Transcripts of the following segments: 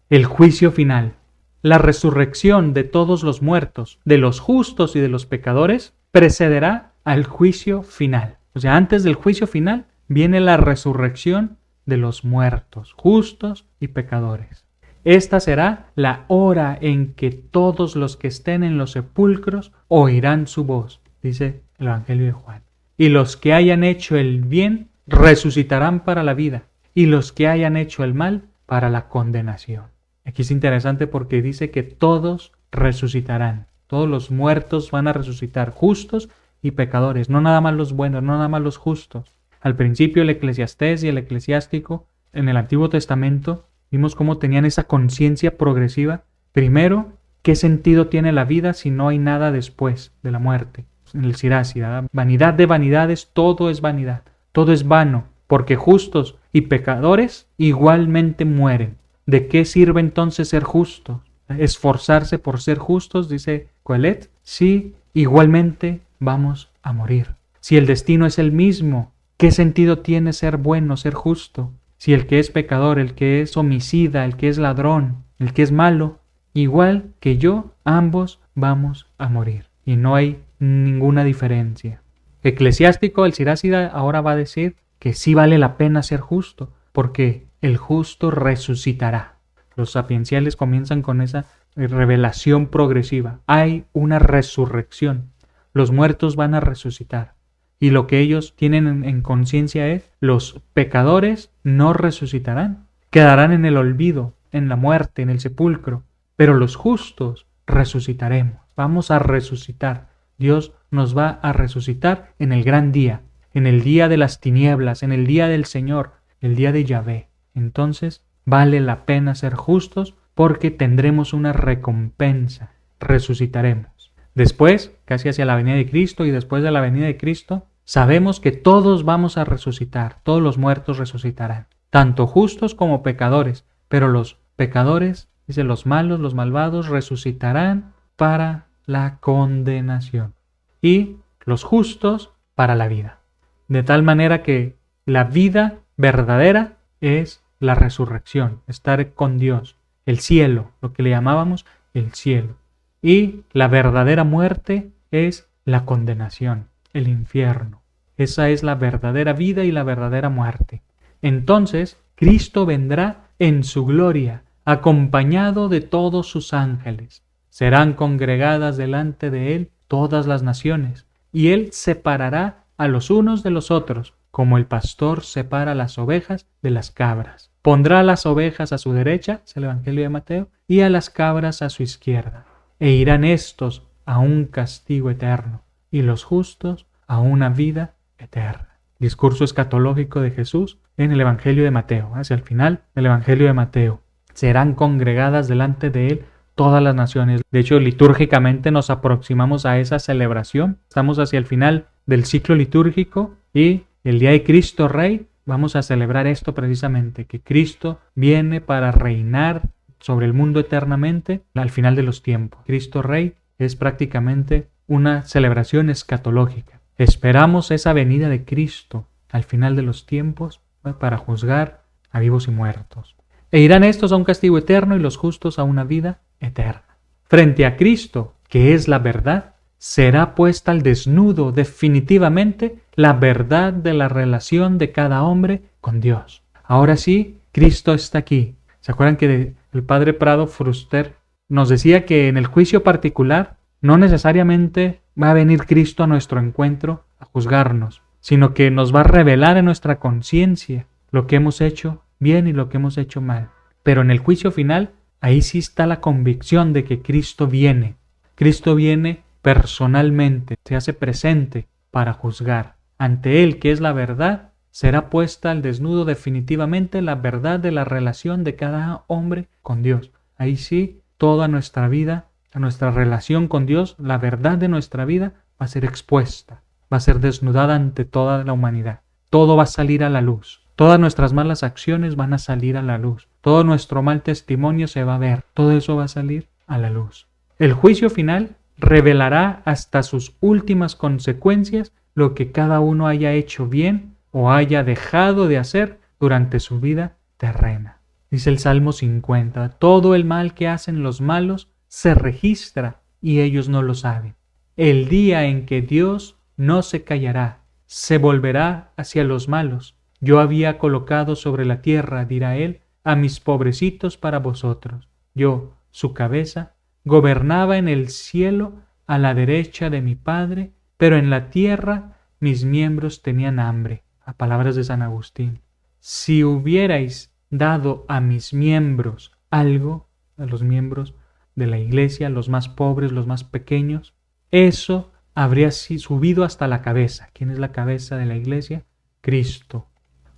el juicio final. La resurrección de todos los muertos, de los justos y de los pecadores, precederá al juicio final. O sea, antes del juicio final viene la resurrección de los muertos, justos y pecadores. Esta será la hora en que todos los que estén en los sepulcros oirán su voz, dice el Evangelio de Juan. Y los que hayan hecho el bien resucitarán para la vida, y los que hayan hecho el mal para la condenación. Aquí es interesante porque dice que todos resucitarán. Todos los muertos van a resucitar, justos y pecadores, no nada más los buenos, no nada más los justos. Al principio el Eclesiastés y el Eclesiástico en el Antiguo Testamento vimos cómo tenían esa conciencia progresiva. Primero, ¿qué sentido tiene la vida si no hay nada después de la muerte? En el Siracida, vanidad de vanidades, todo es vanidad, todo es vano, porque justos y pecadores igualmente mueren. ¿De qué sirve entonces ser justos? Esforzarse por ser justos, dice Coelet, si igualmente vamos a morir. Si el destino es el mismo, ¿qué sentido tiene ser bueno, ser justo? Si el que es pecador, el que es homicida, el que es ladrón, el que es malo, igual que yo, ambos vamos a morir. Y no hay ninguna diferencia. Eclesiástico, el Sirácida, ahora va a decir que sí vale la pena ser justo, porque el justo resucitará. Los sapienciales comienzan con esa revelación progresiva. Hay una resurrección. Los muertos van a resucitar. Y lo que ellos tienen en conciencia es, los pecadores no resucitarán. Quedarán en el olvido, en la muerte, en el sepulcro. Pero los justos resucitaremos. Vamos a resucitar. Dios nos va a resucitar en el gran día, en el día de las tinieblas, en el día del Señor, el día de Yahvé. Entonces, vale la pena ser justos porque tendremos una recompensa. Resucitaremos. Después, casi hacia la venida de Cristo y después de la venida de Cristo, sabemos que todos vamos a resucitar, todos los muertos resucitarán, tanto justos como pecadores, pero los pecadores, dice, los malos, los malvados, resucitarán para la condenación y los justos para la vida. De tal manera que la vida verdadera es la resurrección, estar con Dios, el cielo, lo que le llamábamos el cielo. Y la verdadera muerte es la condenación, el infierno. Esa es la verdadera vida y la verdadera muerte. Entonces, Cristo vendrá en su gloria, acompañado de todos sus ángeles. Serán congregadas delante de él todas las naciones, y él separará a los unos de los otros, como el pastor separa las ovejas de las cabras. Pondrá las ovejas a su derecha, es el Evangelio de Mateo, y a las cabras a su izquierda. E irán estos a un castigo eterno, y los justos a una vida eterna. Discurso escatológico de Jesús en el Evangelio de Mateo, hacia el final del Evangelio de Mateo. Serán congregadas delante de él todas las naciones. De hecho, litúrgicamente nos aproximamos a esa celebración. Estamos hacia el final del ciclo litúrgico y el día de Cristo Rey vamos a celebrar esto precisamente, que Cristo viene para reinar sobre el mundo eternamente al final de los tiempos. Cristo Rey es prácticamente una celebración escatológica. Esperamos esa venida de Cristo al final de los tiempos para juzgar a vivos y muertos. E irán estos a un castigo eterno y los justos a una vida eterna. Frente a Cristo, que es la verdad, será puesta al desnudo definitivamente la verdad de la relación de cada hombre con Dios. Ahora sí, Cristo está aquí. ¿Se acuerdan que el padre Prado Fruster nos decía que en el juicio particular no necesariamente va a venir Cristo a nuestro encuentro a juzgarnos, sino que nos va a revelar en nuestra conciencia lo que hemos hecho bien y lo que hemos hecho mal? Pero en el juicio final, ahí sí está la convicción de que Cristo viene. Cristo viene personalmente, se hace presente para juzgar. Ante Él, que es la verdad, será puesta al desnudo definitivamente la verdad de la relación de cada hombre con Dios. Ahí sí, toda nuestra vida, nuestra relación con Dios, la verdad de nuestra vida va a ser expuesta, va a ser desnudada ante toda la humanidad. Todo va a salir a la luz. Todas nuestras malas acciones van a salir a la luz. Todo nuestro mal testimonio se va a ver. Todo eso va a salir a la luz. El juicio final revelará hasta sus últimas consecuencias lo que cada uno haya hecho bien o haya dejado de hacer durante su vida terrena. Dice el Salmo 50, todo el mal que hacen los malos se registra y ellos no lo saben. El día en que Dios no se callará, se volverá hacia los malos. Yo había colocado sobre la tierra, dirá él, a mis pobrecitos para vosotros. Yo, su cabeza, gobernaba en el cielo a la derecha de mi Padre, pero en la tierra mis miembros tenían hambre. A palabras de San Agustín. Si hubierais dado a mis miembros algo, a los miembros de la iglesia, los más pobres, los más pequeños, eso habría subido hasta la cabeza. ¿Quién es la cabeza de la iglesia? Cristo.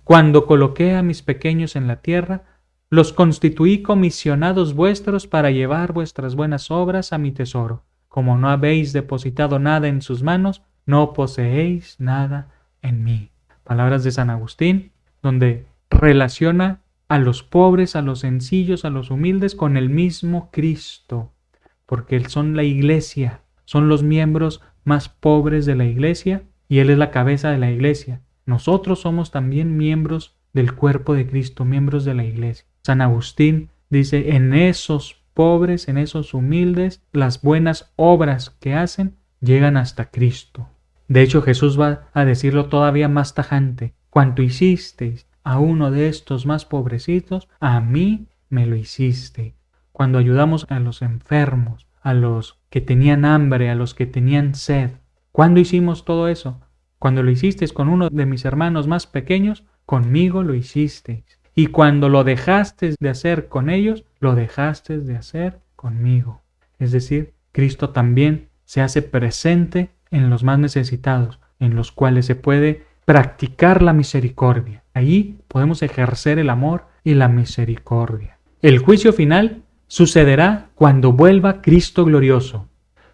Cuando coloqué a mis pequeños en la tierra, los constituí comisionados vuestros para llevar vuestras buenas obras a mi tesoro. Como no habéis depositado nada en sus manos, no poseéis nada en mí. Palabras de San Agustín, donde relaciona a los pobres, a los sencillos, a los humildes con el mismo Cristo, porque son la iglesia, son los miembros más pobres de la iglesia y Él es la cabeza de la iglesia. Nosotros somos también miembros del cuerpo de Cristo, miembros de la iglesia. San Agustín dice, en esos pobres, en esos humildes, las buenas obras que hacen llegan hasta Cristo. De hecho, Jesús va a decirlo todavía más tajante. Cuanto hicisteis a uno de estos más pobrecitos, a mí me lo hiciste. Cuando ayudamos a los enfermos, a los que tenían hambre, a los que tenían sed. ¿Cuándo hicimos todo eso? Cuando lo hicisteis con uno de mis hermanos más pequeños, conmigo lo hicisteis. Y cuando lo dejasteis de hacer con ellos, lo dejasteis de hacer conmigo. Es decir, Cristo también se hace presente en los más necesitados, en los cuales se puede practicar la misericordia. Allí podemos ejercer el amor y la misericordia. El juicio final sucederá cuando vuelva Cristo glorioso.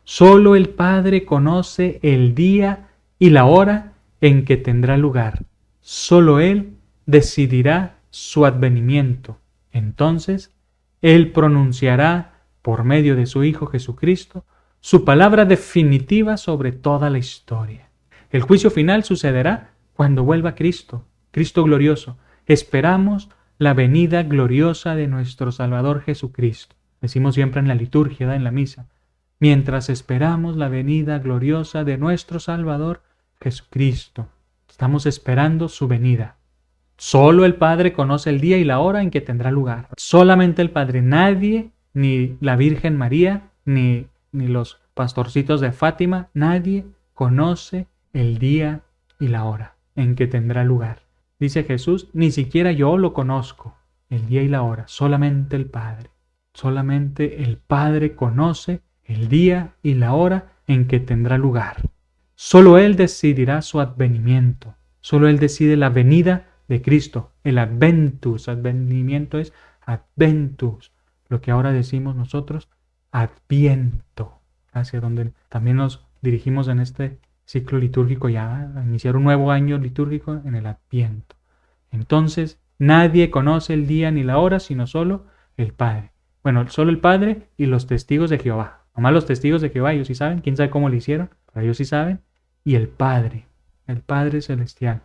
Solo el Padre conoce el día y la hora en que tendrá lugar. Solo Él decidirá su advenimiento. Entonces, Él pronunciará, por medio de su Hijo Jesucristo, su palabra definitiva sobre toda la historia. El juicio final sucederá cuando vuelva Cristo, Cristo glorioso. Esperamos la venida gloriosa de nuestro Salvador Jesucristo. Decimos siempre en la liturgia, en la misa. Mientras esperamos la venida gloriosa de nuestro Salvador Jesucristo. Estamos esperando su venida. Solo el Padre conoce el día y la hora en que tendrá lugar. Solamente el Padre. Nadie, ni la Virgen María, ni los pastorcitos de Fátima, nadie conoce el día y la hora en que tendrá lugar. Dice Jesús, ni siquiera yo lo conozco, el día y la hora, solamente el Padre. Solamente el Padre conoce el día y la hora en que tendrá lugar. Solo Él decidirá su advenimiento. Solo Él decide la venida de Cristo. El adventus, advenimiento es adventus. Lo que ahora decimos nosotros, Adviento, hacia donde también nos dirigimos en este ciclo litúrgico ya a iniciar un nuevo año litúrgico en el Adviento. Entonces, nadie conoce el día ni la hora, sino solo el Padre. Bueno, solo el Padre y los testigos de Jehová. Nomás los testigos de Jehová, ellos sí saben, quién sabe cómo lo hicieron, pero ellos sí saben. Y el Padre celestial.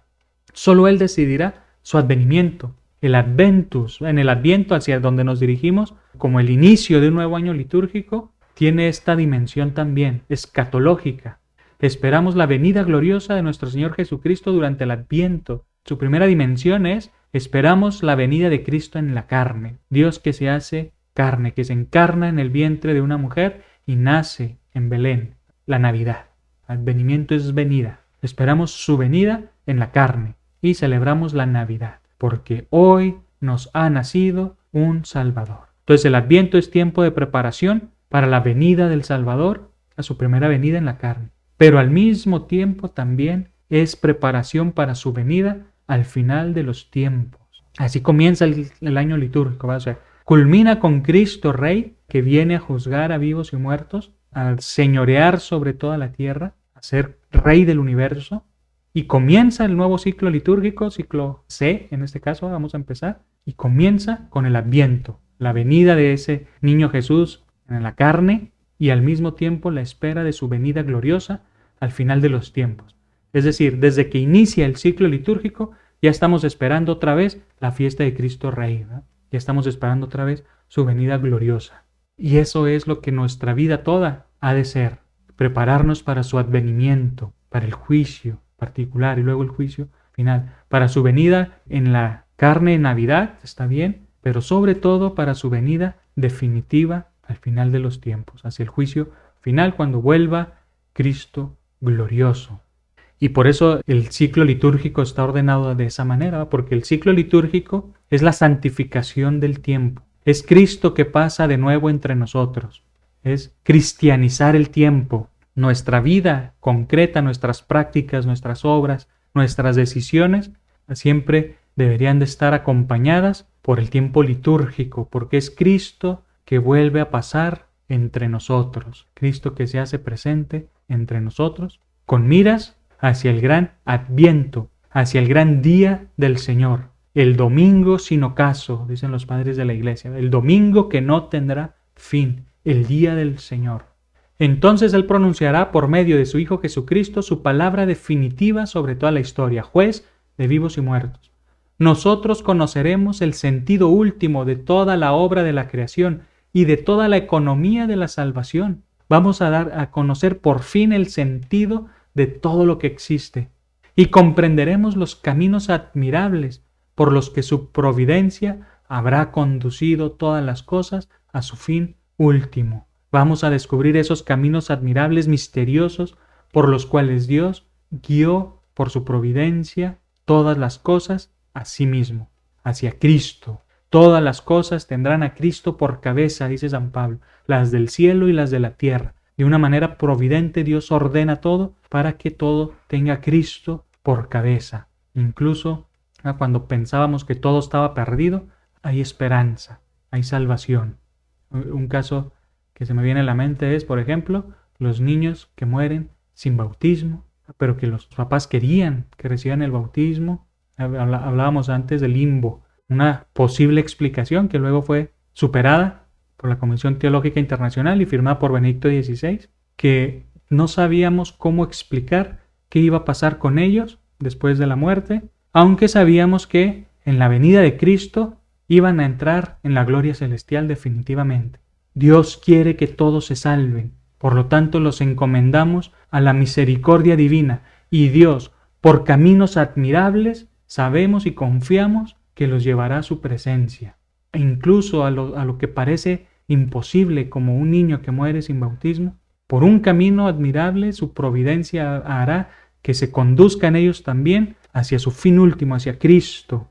Solo Él decidirá su advenimiento. El Adventus, en el Adviento hacia donde nos dirigimos, como el inicio de un nuevo año litúrgico, tiene esta dimensión también, escatológica. Esperamos la venida gloriosa de nuestro Señor Jesucristo durante el Adviento. Su primera dimensión es, esperamos la venida de Cristo en la carne. Dios que se hace carne, que se encarna en el vientre de una mujer y nace en Belén, la Navidad. Advenimiento es venida. Esperamos su venida en la carne y celebramos la Navidad, porque hoy nos ha nacido un Salvador. Entonces el Adviento es tiempo de preparación para la venida del Salvador, a su primera venida en la carne. Pero al mismo tiempo también es preparación para su venida al final de los tiempos. Así comienza el año litúrgico, ¿va? O sea, culmina con Cristo Rey, que viene a juzgar a vivos y muertos, a señorear sobre toda la tierra, a ser Rey del universo. Y comienza el nuevo ciclo litúrgico, ciclo C, en este caso vamos a empezar, y comienza con el Adviento, la venida de ese niño Jesús en la carne y al mismo tiempo la espera de su venida gloriosa al final de los tiempos. Es decir, desde que inicia el ciclo litúrgico ya estamos esperando otra vez la fiesta de Cristo Rey, ¿no? Ya estamos esperando otra vez su venida gloriosa. Y eso es lo que nuestra vida toda ha de ser. Prepararnos para su advenimiento, para el juicio particular y luego el juicio final. Para su venida en la carne en Navidad, está bien, pero sobre todo para su venida definitiva al final de los tiempos, hacia el juicio final cuando vuelva Cristo glorioso. Y por eso el ciclo litúrgico está ordenado de esa manera, porque el ciclo litúrgico es la santificación del tiempo. Es Cristo que pasa de nuevo entre nosotros. Es cristianizar el tiempo. Nuestra vida concreta, nuestras prácticas, nuestras obras, nuestras decisiones, siempre deberían de estar acompañadas por el tiempo litúrgico, porque es Cristo que vuelve a pasar entre nosotros. Cristo que se hace presente entre nosotros, con miras hacia el gran Adviento, hacia el gran día del Señor. El domingo sin ocaso, dicen los padres de la Iglesia, el domingo que no tendrá fin, el día del Señor. Entonces Él pronunciará por medio de su Hijo Jesucristo su palabra definitiva sobre toda la historia, juez de vivos y muertos. Nosotros conoceremos el sentido último de toda la obra de la creación y de toda la economía de la salvación. Vamos a dar a conocer por fin el sentido de todo lo que existe y comprenderemos los caminos admirables por los que su providencia habrá conducido todas las cosas a su fin último. Vamos a descubrir esos caminos admirables, misteriosos, por los cuales Dios guió por su providencia todas las cosas a sí mismo, hacia Cristo. Todas las cosas tendrán a Cristo por cabeza, dice San Pablo, las del cielo y las de la tierra. De una manera providente Dios ordena todo para que todo tenga a Cristo por cabeza. Incluso cuando pensábamos que todo estaba perdido, hay esperanza, hay salvación. Un caso que se me viene a la mente es, por ejemplo, los niños que mueren sin bautismo, pero que los papás querían que recibieran el bautismo. Hablábamos antes del limbo, una posible explicación que luego fue superada por la Comisión Teológica Internacional y firmada por Benedicto XVI, que no sabíamos cómo explicar qué iba a pasar con ellos después de la muerte, aunque sabíamos que en la venida de Cristo iban a entrar en la gloria celestial definitivamente. Dios quiere que todos se salven, por lo tanto los encomendamos a la misericordia divina y Dios, por caminos admirables, sabemos y confiamos que los llevará a su presencia. E incluso a lo que parece imposible, como un niño que muere sin bautismo, por un camino admirable su providencia hará que se conduzcan ellos también hacia su fin último, hacia Cristo.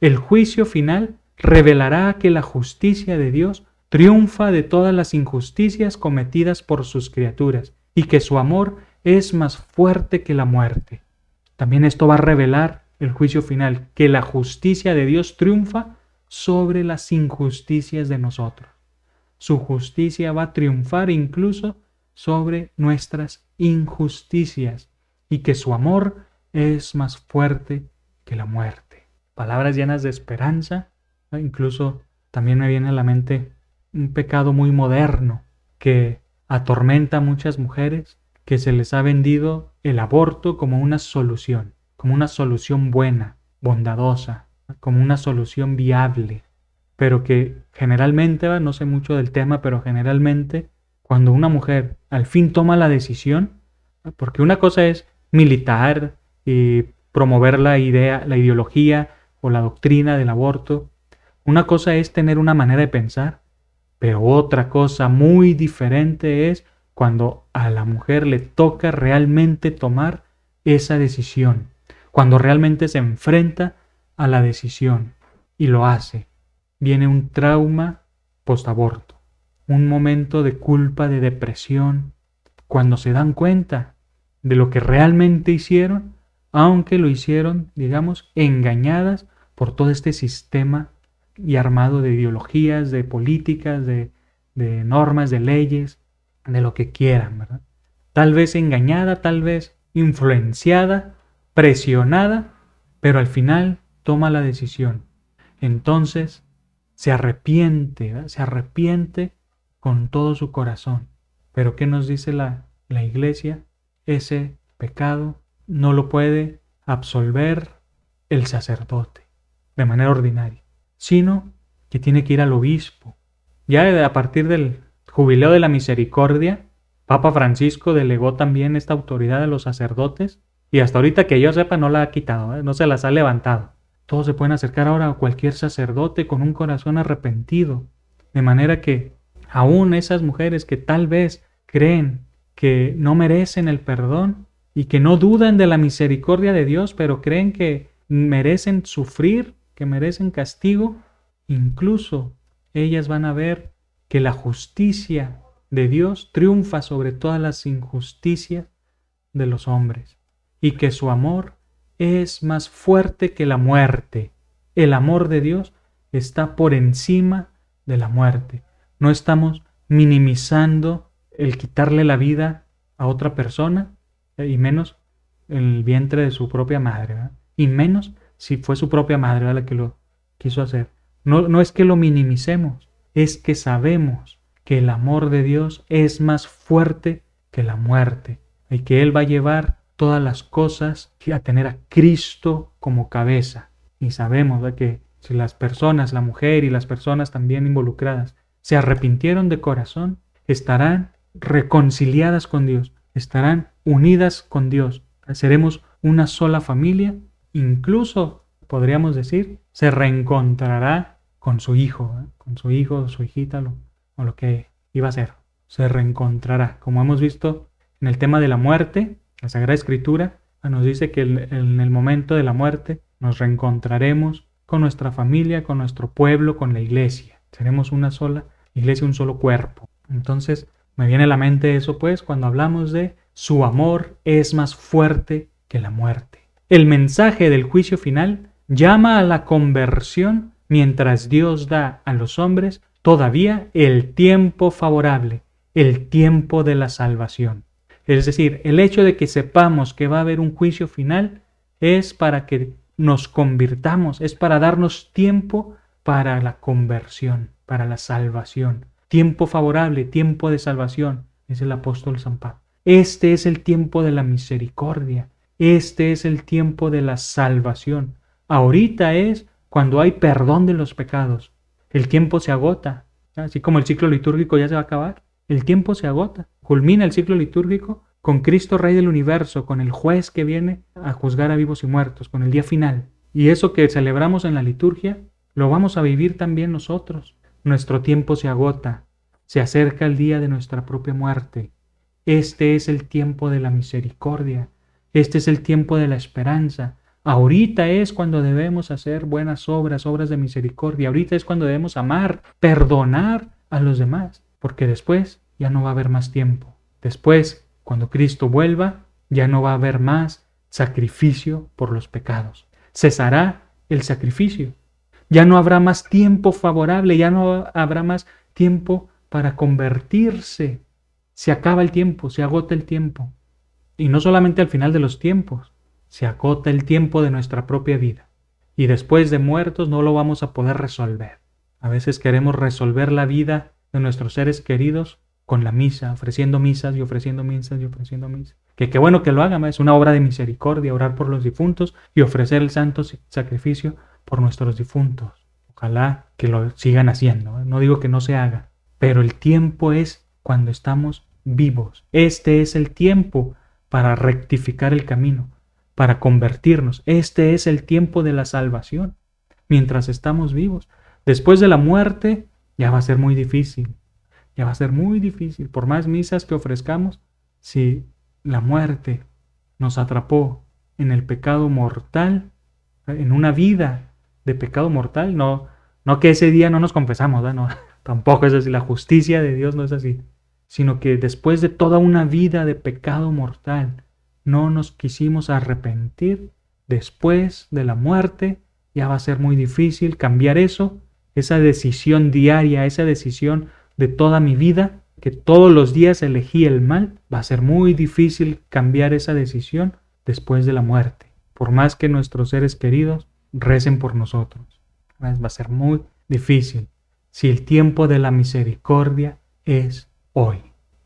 El juicio final revelará que la justicia de Dios triunfa de todas las injusticias cometidas por sus criaturas y que su amor es más fuerte que la muerte. También esto va a revelar el juicio final, que la justicia de Dios triunfa sobre las injusticias de nosotros. Su justicia va a triunfar incluso sobre nuestras injusticias y que su amor es más fuerte que la muerte. Palabras llenas de esperanza. Incluso también me viene a la mente un pecado muy moderno que atormenta a muchas mujeres, que se les ha vendido el aborto como una solución buena, bondadosa, como una solución viable, pero que generalmente, no sé mucho del tema, pero generalmente cuando una mujer al fin toma la decisión, porque una cosa es militar y promover la ideología o la doctrina del aborto, una cosa es tener una manera de pensar, pero otra cosa muy diferente es cuando a la mujer le toca realmente tomar esa decisión, cuando realmente se enfrenta a la decisión y lo hace. Viene un trauma postaborto, un momento de culpa, de depresión, cuando se dan cuenta de lo que realmente hicieron, aunque lo hicieron, digamos, engañadas por todo este sistema y armado de ideologías, de políticas, de normas, de leyes, de lo que quieran, ¿verdad? Tal vez engañada, tal vez influenciada, presionada, pero al final toma la decisión. Entonces se arrepiente, ¿verdad? Se arrepiente con todo su corazón. Pero ¿qué nos dice la Iglesia? Ese pecado no lo puede absolver el sacerdote de manera ordinaria, sino que tiene que ir al obispo. Ya a partir del Jubileo de la Misericordia, Papa Francisco delegó también esta autoridad a los sacerdotes y hasta ahorita que yo sepa no la ha quitado, no se las ha levantado. Todos se pueden acercar ahora a cualquier sacerdote con un corazón arrepentido, de manera que aún esas mujeres que tal vez creen que no merecen el perdón y que no dudan de la misericordia de Dios, pero creen que merecen sufrir, que merecen castigo, incluso ellas van a ver que la justicia de Dios triunfa sobre todas las injusticias de los hombres y que su amor es más fuerte que la muerte. El amor de Dios está por encima de la muerte. No estamos minimizando el quitarle la vida a otra persona, y menos el vientre de su propia madre, ¿verdad? Y menos si fue su propia madre, ¿verdad?, la que lo quiso hacer. No es que lo minimicemos, es que sabemos que el amor de Dios es más fuerte que la muerte y que Él va a llevar todas las cosas a tener a Cristo como cabeza. Y sabemos, ¿verdad?, que si las personas, la mujer y las personas también involucradas, se arrepintieron de corazón, estarán reconciliadas con Dios, estarán unidas con Dios. Seremos una sola familia, incluso podríamos decir, se reencontrará con su hijo, con su hijo, su hijita, o lo que iba a ser. Se reencontrará. Como hemos visto en el tema de la muerte, la Sagrada Escritura nos dice que en el momento de la muerte nos reencontraremos con nuestra familia, con nuestro pueblo, con la iglesia. Seremos una sola iglesia, un solo cuerpo. Entonces, me viene a la mente eso, pues, cuando hablamos de su amor es más fuerte que la muerte. El mensaje del juicio final llama a la conversión mientras Dios da a los hombres todavía el tiempo favorable, el tiempo de la salvación. Es decir, el hecho de que sepamos que va a haber un juicio final es para que nos convirtamos, es para darnos tiempo para la conversión, para la salvación. Tiempo favorable, tiempo de salvación, es el apóstol San Pablo. Este es el tiempo de la misericordia, este es el tiempo de la salvación. Ahorita es cuando hay perdón de los pecados. El tiempo se agota, así como el ciclo litúrgico ya se va a acabar. El tiempo se agota, culmina el ciclo litúrgico con Cristo Rey del Universo, con el juez que viene a juzgar a vivos y muertos, con el día final. Y eso que celebramos en la liturgia, lo vamos a vivir también nosotros. Nuestro tiempo se agota, se acerca el día de nuestra propia muerte. Este es el tiempo de la misericordia, este es el tiempo de la esperanza. Ahorita es cuando debemos hacer buenas obras, obras de misericordia. Ahorita es cuando debemos amar, perdonar a los demás, porque después ya no va a haber más tiempo. Después, cuando Cristo vuelva, ya no va a haber más sacrificio por los pecados. Cesará el sacrificio. Ya no habrá más tiempo favorable, ya no habrá más tiempo para convertirse. Se acaba el tiempo, se agota el tiempo. Y no solamente al final de los tiempos, se agota el tiempo de nuestra propia vida. Y después de muertos no lo vamos a poder resolver. A veces queremos resolver la vida de nuestros seres queridos con la misa, ofreciendo misas y ofreciendo misas y ofreciendo misas. Que qué bueno que lo hagan, es una obra de misericordia, orar por los difuntos y ofrecer el santo sacrificio por nuestros difuntos. Ojalá que lo sigan haciendo, no digo que no se haga, pero el tiempo es cuando estamos vivos. Este es el tiempo para rectificar el camino, para convertirnos. Este es el tiempo de la salvación, mientras estamos vivos. Después de la muerte ya va a ser muy difícil, ya va a ser muy difícil. Por más misas que ofrezcamos, si la muerte nos atrapó en el pecado mortal, en una vida de pecado mortal, no que ese día no nos confesamos, ¿verdad? No, tampoco es así, la justicia de Dios no es así, sino que después de toda una vida de pecado mortal, no nos quisimos arrepentir, después de la muerte ya va a ser muy difícil cambiar eso, esa decisión diaria, esa decisión de toda mi vida, que todos los días elegí el mal, va a ser muy difícil cambiar esa decisión después de la muerte, por más que nuestros seres queridos recen por nosotros. Va a ser muy difícil si el tiempo de la misericordia es hoy.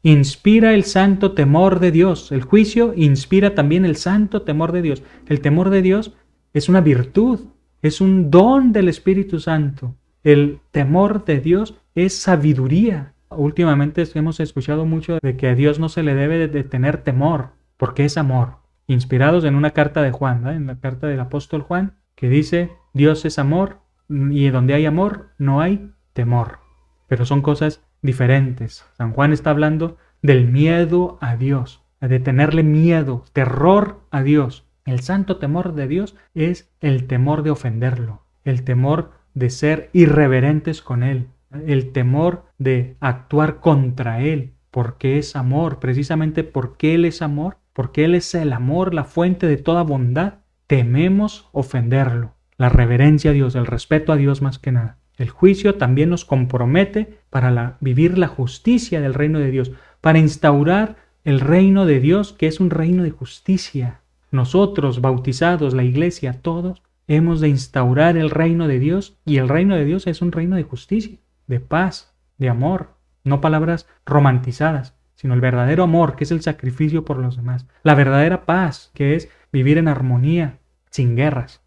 Inspira el santo temor de Dios. El juicio inspira también el santo temor de Dios. El temor de Dios es una virtud, es un don del Espíritu Santo. El temor de Dios es sabiduría. Últimamente hemos escuchado mucho de que a Dios no se le debe de tener temor, porque es amor. Inspirados en una carta de Juan, ¿verdad? En la carta del apóstol Juan, que dice, Dios es amor y donde hay amor no hay temor. Pero son cosas diferentes. San Juan está hablando del miedo a Dios, de tenerle miedo, terror a Dios. El santo temor de Dios es el temor de ofenderlo, el temor de ser irreverentes con Él, el temor de actuar contra Él, porque es amor, precisamente porque Él es amor, porque Él es el amor, la fuente de toda bondad, tememos ofenderlo. La reverencia a Dios, el respeto a Dios más que nada. El juicio también nos compromete para vivir la justicia del reino de Dios, para instaurar el reino de Dios, que es un reino de justicia. Nosotros, bautizados, la iglesia, todos, hemos de instaurar el reino de Dios, y el reino de Dios es un reino de justicia, de paz, de amor, no palabras romantizadas, sino el verdadero amor, que es el sacrificio por los demás, la verdadera paz, que es vivir en armonía, sin guerras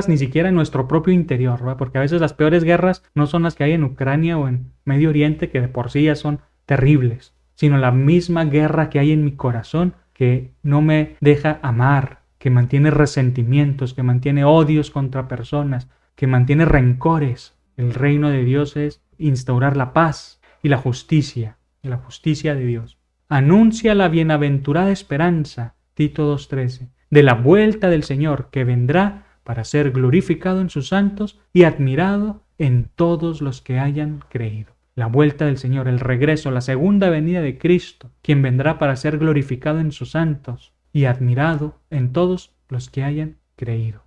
ni siquiera en nuestro propio interior, ¿verdad? Porque a veces las peores guerras no son las que hay en Ucrania o en Medio Oriente, que de por sí ya son terribles, sino la misma guerra que hay en mi corazón, que no me deja amar, que mantiene resentimientos, que mantiene odios contra personas, que mantiene rencores. El reino de Dios es instaurar la paz y la justicia de Dios. Anuncia la bienaventurada esperanza, Tito 2:13, de la vuelta del Señor, que vendrá para ser glorificado en sus santos y admirado en todos los que hayan creído. La vuelta del Señor, el regreso, la segunda venida de Cristo, quien vendrá para ser glorificado en sus santos y admirado en todos los que hayan creído.